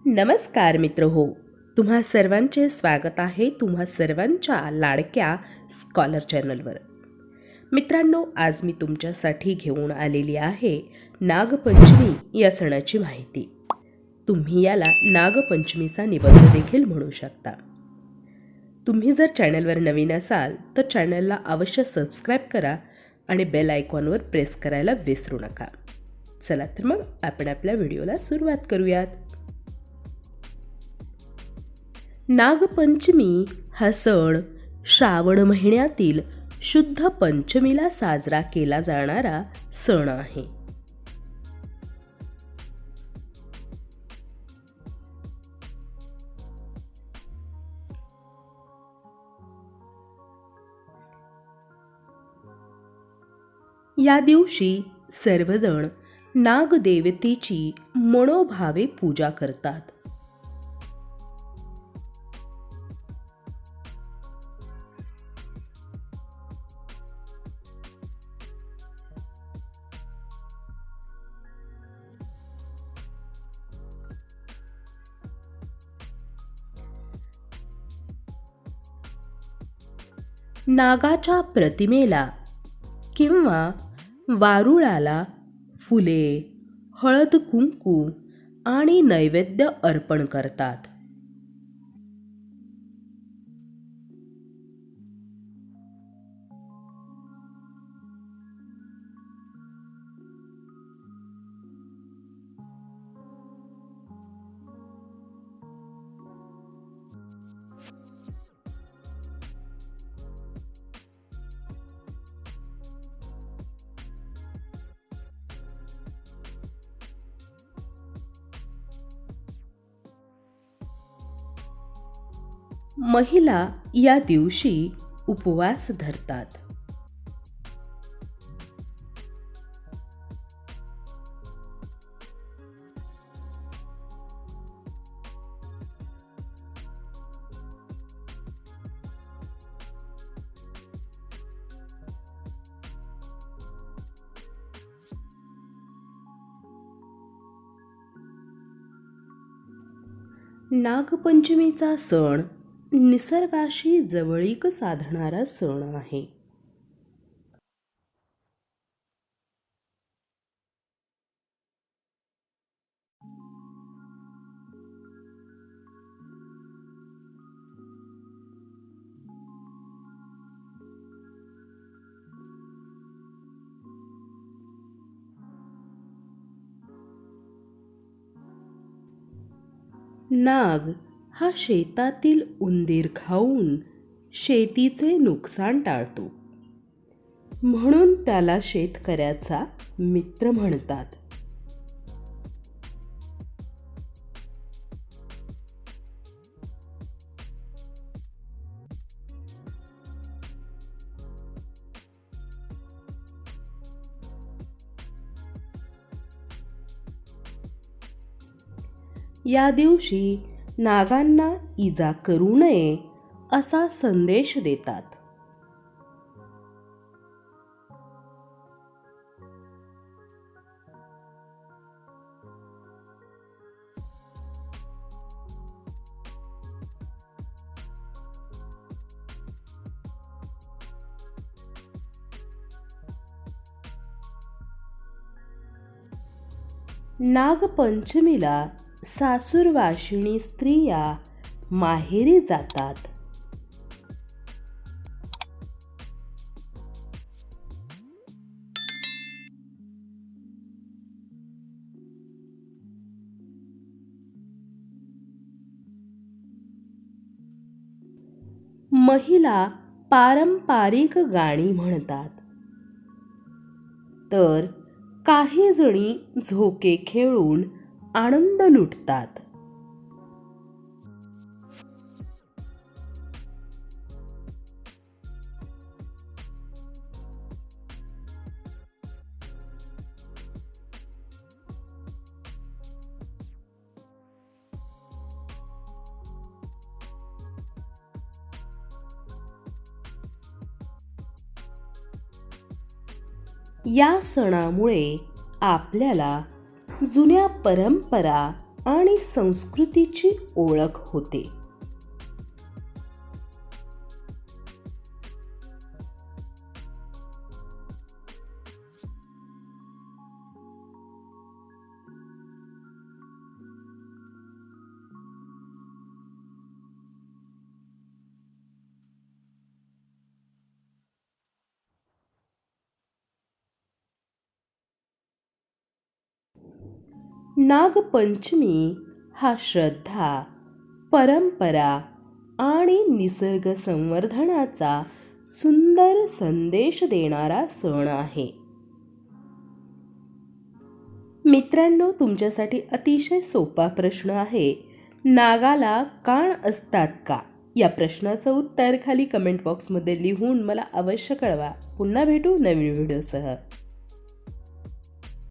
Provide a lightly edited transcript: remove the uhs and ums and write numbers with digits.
नमस्कार मित्रहो, तुम्हा सर्वांचे स्वागत आहे तुम्हा सर्वांच्या लाडक्या स्कॉलर चॅनलवर. मित्रांनो, आज मी तुमच्यासाठी घेऊन आलेली आहे नागपंचमी या सणाची माहिती. तुम्ही याला नागपंचमीचा निबंध देखील म्हणू शकता. तुम्ही जर चॅनलवर नवीन असाल तर चॅनलला अवश्य सबस्क्राईब करा आणि बेल आयकॉनवर प्रेस करायला विसरू नका. चला तर मग आपण आपल्या व्हिडिओला सुरुवात करूयात. नागपंचमी हा सण श्रावण महिन्यातील शुद्ध पंचमीला साजरा केला जाणारा सण आहे. या दिवशी सर्वजण नागदेवतेची मनोभावे पूजा करतात. नागाच्या प्रतिमेला किंवा वारुळाला फुले, हळद कुंकू आणि नैवेद्य अर्पण करतात. महिला या दिवशी उपवास धरतात. नागपंचमीचा सण निसर्गाशी जवळीक साधणारा सण आहे. नाग हा शेतातील उंदीर खाऊन शेतीचे नुकसान टाळतो, म्हणून त्याला शेतकऱ्याचा मित्र म्हणतात. या दिवशी नागांना इजा करू नये असा संदेश देतात. नागपंचमीला सासूरवाशिणी स्त्रिया माहेरी जातात. महिला पारंपरिक गाणी म्हणतात, तर काही जणी झोके खेळून आनंद लुटतात. या सणामुळे आपल्याला जुन्या परंपरा आणि संस्कृतीची ओळख होते. नागपंचमी हा श्रद्धा, परंपरा आणि निसर्ग संवर्धनाचा सुंदर संदेश देणारा सण आहे. मित्रांनो, तुमच्यासाठी अतिशय सोपा प्रश्न आहे. नागाला कान असतात का? या प्रश्नाचं उत्तर खाली कमेंट बॉक्समध्ये लिहून मला अवश्य कळवा. पुन्हा भेटू नवीन व्हिडिओसह.